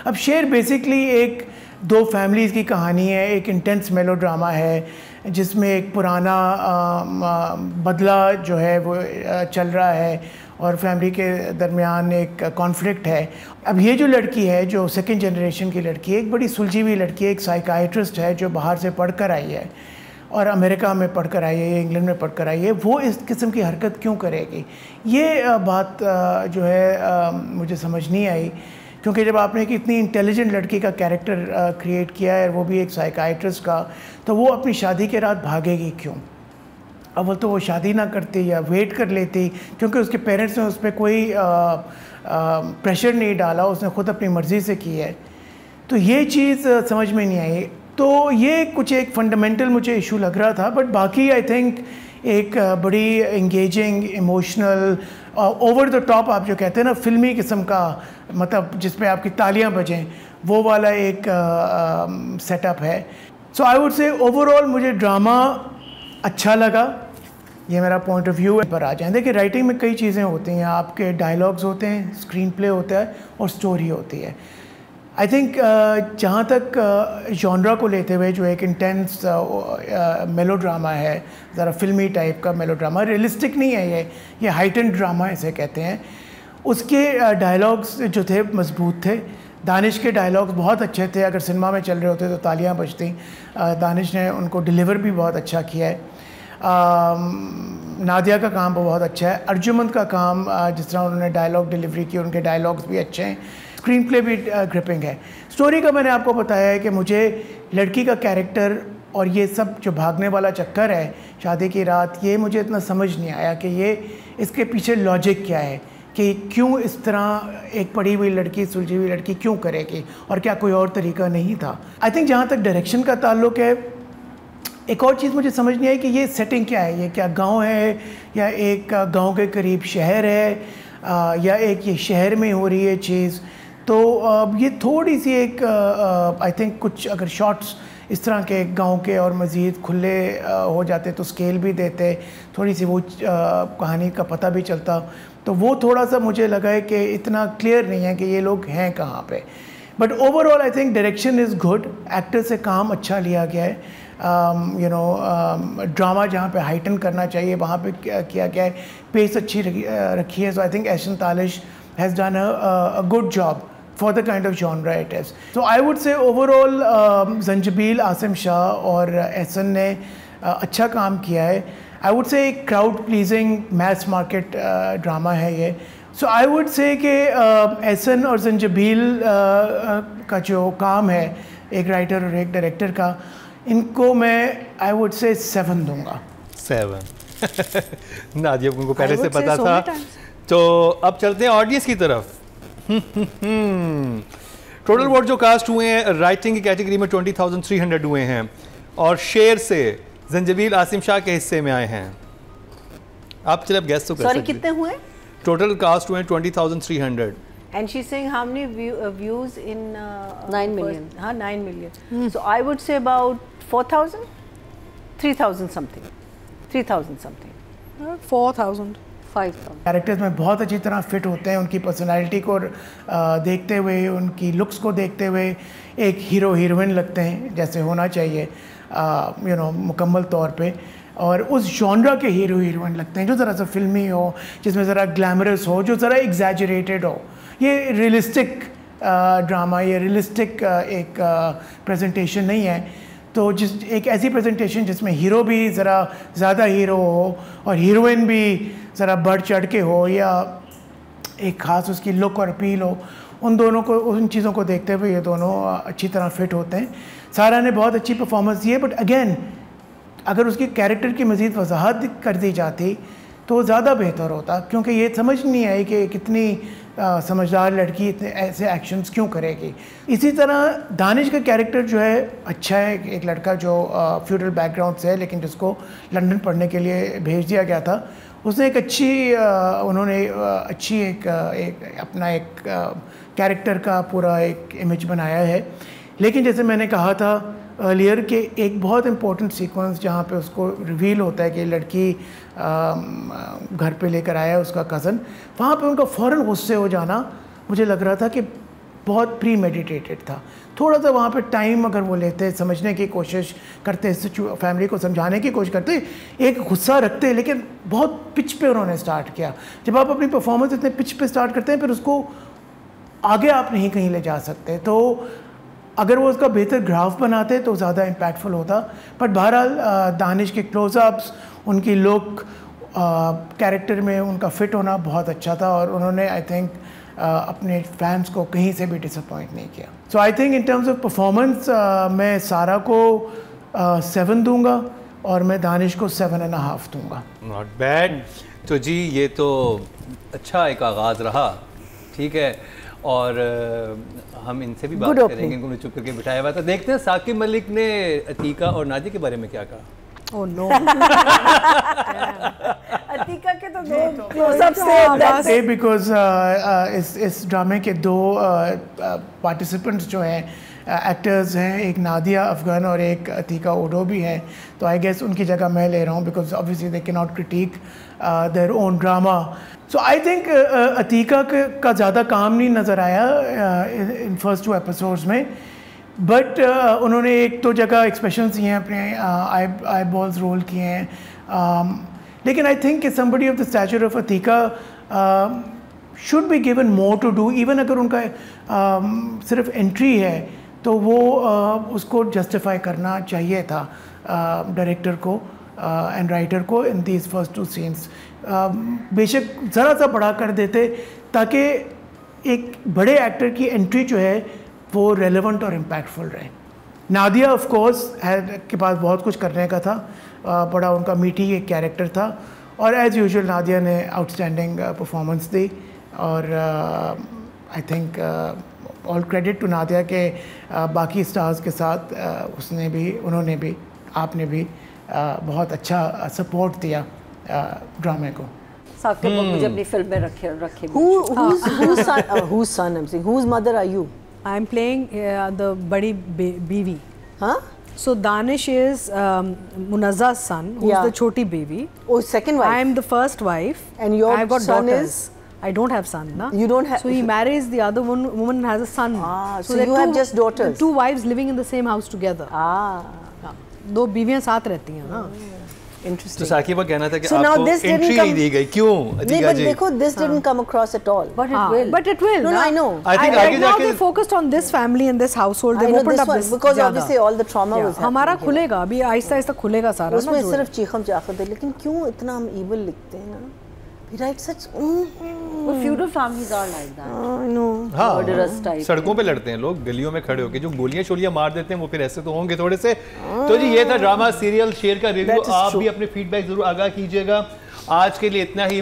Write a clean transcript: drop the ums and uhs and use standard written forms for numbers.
अब शेर बेसिकली एक दो फैमिलीज़ की कहानी है, एक इंटेंस मेलोड्रामा है जिसमें एक पुराना बदला जो है वो चल रहा है और फैमिली के दरमियान एक कॉन्फ्लिक्ट है। अब ये जो लड़की है, जो सेकंड जनरेशन की लड़की है, एक बड़ी सुलझी हुई लड़की है, एक साइकाइट्रिस्ट है जो बाहर से पढ़ कर आई है और अमेरिका में पढ़ कर आई है, इंग्लैंड में पढ़ कर आई है। वो इस किस्म की हरकत क्यों करेगी, ये बात जो है मुझे समझ नहीं आई। क्योंकि जब आपने एक इतनी इंटेलिजेंट लड़की का कैरेक्टर क्रिएट किया है, वो भी एक साइकाइट्रिस्ट का, तो वो अपनी शादी के रात भागेगी क्यों? अव्वल तो वो शादी ना करती या वेट कर लेती, क्योंकि उसके पेरेंट्स ने उस पर कोई प्रेशर नहीं डाला, उसने ख़ुद अपनी मर्ज़ी से की है। तो ये चीज़ समझ में नहीं आई। तो ये कुछ एक फंडामेंटल मुझे इशू लग रहा था, बट बाकी आई थिंक एक बड़ी engaging, emotional, over the top आप जो कहते हैं ना, फिल्मी किस्म का, मतलब जिसमें आपकी तालियां बजें, वो वाला एक सेटअप है। So I would say overall मुझे ड्रामा अच्छा लगा, ये मेरा पॉइंट ऑफ व्यू है। पर आ जाएं, देखिए राइटिंग में कई चीज़ें होती हैं, आपके डायलॉग्स होते हैं, स्क्रीन प्ले होता है और स्टोरी होती है। आई थिंक जहाँ तक जॉनरा को लेते हुए जो एक इंटेंस मेलोड्रामा है, ज़रा फिल्मी टाइप का मेलोड्रामा, रियलिस्टिक नहीं है ये हाइटेंड ड्रामा इसे कहते हैं, उसके डायलॉग्स जो थे मजबूत थे। दानिश के डायलॉग्स बहुत अच्छे थे, अगर सिनेमा में चल रहे होते तो तालियां बजती। दानिश ने उनको डिलीवर भी बहुत अच्छा किया है। नादिया का काम बहुत अच्छा है। अर्जुमंद का काम, जिस तरह उन्होंने डायलॉग डिलीवरी की, उनके डायलॉग्स भी अच्छे हैं, स्क्रीन प्ले भी ग्रिपिंग है। स्टोरी का मैंने आपको बताया है कि मुझे लड़की का कैरेक्टर और ये सब जो भागने वाला चक्कर है शादी की रात, ये मुझे इतना समझ नहीं आया कि ये इसके पीछे लॉजिक क्या है, कि क्यों इस तरह एक पढ़ी हुई लड़की, सुलझी हुई लड़की क्यों करेगी, और क्या कोई और तरीका नहीं था। आई थिंक जहाँ तक डायरेक्शन का ताल्लुक है, एक और चीज़ मुझे समझ नहीं आई कि ये सेटिंग क्या है, ये क्या गांव है या एक गांव के करीब शहर है, या एक ये शहर में हो रही है चीज़। तो ये थोड़ी सी एक आई थिंक कुछ अगर शॉट्स इस तरह के गांव के और मज़ीद खुले हो जाते तो स्केल भी देते, थोड़ी सी वो कहानी का पता भी चलता, तो वो थोड़ा सा मुझे लगा है कि इतना क्लियर नहीं है कि ये लोग हैं कहाँ पे। But overall I think direction is good, actor से काम अच्छा लिया गया है। ड्रामा जहाँ पे हाइटन करना चाहिए वहाँ पे किया गया है, पेस अच्छी रखी है। So I think Ehsan Talish has done a good job for the kind of genre it is. So I would say overall Zanjabeel, Asim Shah और एहसन ने अच्छा काम किया है। I would say crowd pleasing mass market drama है ये। So I would say कि एहसन और ज़ंजबील का जो काम है एक राइटर और एक डायरेक्टर का, इनको मैं I would say 7 दूंगा। 7 नादिया को पहले से पता था। तो अब चलते हैं ऑडियंस की तरफ। टोटल वोट जो कास्ट हुए हैं राइटिंग की कैटेगरी में 20,300 हुए हैं, और शेर से ज़ंजबील आसिम शाह के हिस्से में आए हैं। आप चलिए अब गेस तो कर सकते हैं कितने हुए? टोटल कास्ट हुए हैं 20,300। And she's saying how many views in 9 million. 9 million. So I would say about 4,000, 3,000 something, 3,000 something, 4,000, 5,000. Characters में बहुत अच्छी तरह फिट होते हैं, उनकी पर्सनालिटी को देखते हुए, उनकी लुक्स को देखते हुए एक हीरो हीरोइन लगते हैं जैसे होना चाहिए, मुकम्मल तौर पे, और उस जॉनरा के हीरो हीरोइन लगते हैं जो ज़रा सा फिल्मी हो, जिसमें ज़रा ग्लैमरस हो, जो ज़रा एग्जैजरेटेड हो। ये रियलिस्टिक ड्रामा, ये रियलिस्टिक एक प्रेजेंटेशन नहीं है। तो एक ऐसी प्रेजेंटेशन जिसमें हीरो भी ज़रा ज़्यादा हीरो हो और हीरोइन भी ज़रा बढ़ चढ़ के हो, या एक ख़ास उसकी लुक और अपील हो, उन दोनों को, उन चीज़ों को देखते हुए ये दोनों अच्छी तरह फिट होते हैं। सारा ने बहुत अच्छी परफॉर्मेंस दी है, बट अगेन अगर उसकी कैरेक्टर की मज़ीद वजाहत कर दी जाती तो ज़्यादा बेहतर होता, क्योंकि ये समझ नहीं आई कि कितनी समझदार लड़की इतने ऐसे एक्शंस क्यों करेगी। इसी तरह दानिश का कैरेक्टर जो है अच्छा है, एक लड़का जो फ्यूडल बैकग्राउंड से है लेकिन जिसको लंदन पढ़ने के लिए भेज दिया गया था। उसने एक अच्छी उन्होंने अच्छी एक अपना एक कैरेक्टर का पूरा एक इमेज बनाया है। लेकिन जैसे मैंने कहा था अर्लियर के एक बहुत इम्पोर्टेंट सीक्वेंस जहाँ पे उसको रिवील होता है कि लड़की घर पे लेकर आया उसका कज़न, वहाँ पे उनका फ़ौरन गुस्से हो जाना मुझे लग रहा था कि बहुत प्री मेडिटेटेड था। थोड़ा सा वहाँ पे टाइम अगर वो लेते, समझने की कोशिश करते, फैमिली को समझाने की कोशिश करते, एक गुस्सा रखते, लेकिन बहुत पिच पे उन्होंने स्टार्ट किया। जब आप अपनी परफॉर्मेंस इतने पिच पे स्टार्ट करते हैं फिर उसको आगे आप नहीं कहीं ले जा सकते। तो अगर वो उसका बेहतर ग्राफ बनाते तो ज़्यादा इम्पैक्टफुल होता। बट बहरहाल दानिश के क्लोजअप्स, उनकी लुक, कैरेक्टर में उनका फिट होना बहुत अच्छा था और उन्होंने आई थिंक अपने फैंस को कहीं से भी डिसअपॉइंट नहीं किया। So I think in terms of performance मैं सारा को 7 दूंगा और मैं दानिश को 7.5 दूंगा। Not bad. तो जी ये तो अच्छा एक आगाज़ रहा, ठीक है, और हम इनसे भी बात करेंगे, इनको चुप करके बिठाया हुआ था। देखते हैं साकिब मलिक ने अतीका और नादिया के बारे में क्या कहा। Oh no! अतीका के तो दो क्लोजअप से बिकॉज इस ड्रामे के 2 पार्टिसिपेंट्स जो हैं एक्टर्स हैं, एक नादिया अफगान और एक अतीका ओडो भी हैं, तो आई गेस उनकी जगह मैं ले रहा हूँ because obviously they can not critic their own drama. So I think Atika का ज़्यादा काम नहीं नज़र आया इन फर्स्ट 2 एपिसोड्स में, बट उन्होंने एक तो जगह एक्सप्रेशन दिए हैं, अपने आई बॉल्स रोल किए हैं, लेकिन I think somebody of the stature of Atika should be given more to do. Even अगर उनका सिर्फ एंट्री है तो वो उसको जस्टिफाई करना चाहिए था डायरेक्टर को एंड राइटर को इन दीज फर्स्ट 2 सीन्स। बेशक ज़रा सा बड़ा कर देते ताकि एक बड़े एक्टर की एंट्री जो है वो रेलेवेंट और इम्पैक्टफुल रहे। नादिया ऑफ कोर्स के पास बहुत कुछ करने का था, बड़ा उनका मीठी एक कैरेक्टर था और एज़ यूजुअल नादिया ने आउटस्टैंडिंग परफॉर्मेंस दी और I think all credit to Nadia के बाकी स्टार्स के साथ उन्होंने भी आपने भी बहुत अच्छा सपोर्ट दिया ड्रामे को। साकिब मुझे अपनी फिल्म में रखे। Whose son I'm saying? Whose mother are you? I'm playing the badi bevi. Huh? So Danish is Munazza's son, who's the choti baby. Oh, second wife. I am the first wife. And your I've got son daughters. is? I don't have son, na? You don't have. So he marries the other woman and has a son. So you have just daughters. 2 wives living in the same house together. 2 बीवियां साथ रहती हैं ना। Interesting. तो साकिबा कहना था कि So now आपको this didn't entry come- नहीं दी गई, क्यों नहीं, अतीका but जी? देखो, this didn't come across at all. But it will. But it will. No, na? I know. I think right आगे now जाके they focused on this family and this household. I They've know opened this up one this because ज़्यादा। obviously all the trauma was happening हमारा here. खुलेगा अभी, आहिस्ता आहिस्ता खुलेगा सारा। उसमें ना सिर्फ चीखम चाखत है, लेकिन क्यों इतना हम evil लिखते हैं ना? We write such. But feudal families are like that. I know. Murderous type. सड़कों पे लड़ते हैं लोग, गलियों में खड़े होकर जो गोलियां शोलियां मार देते हैं वो फिर ऐसे तो होंगे थोड़े से। तो जी ये था ड्रामा सीरियल शेर का रिव्यू। That is आप true. भी अपने फीडबैक जरूर आगाह कीजिएगा। आज के लिए इतना ही।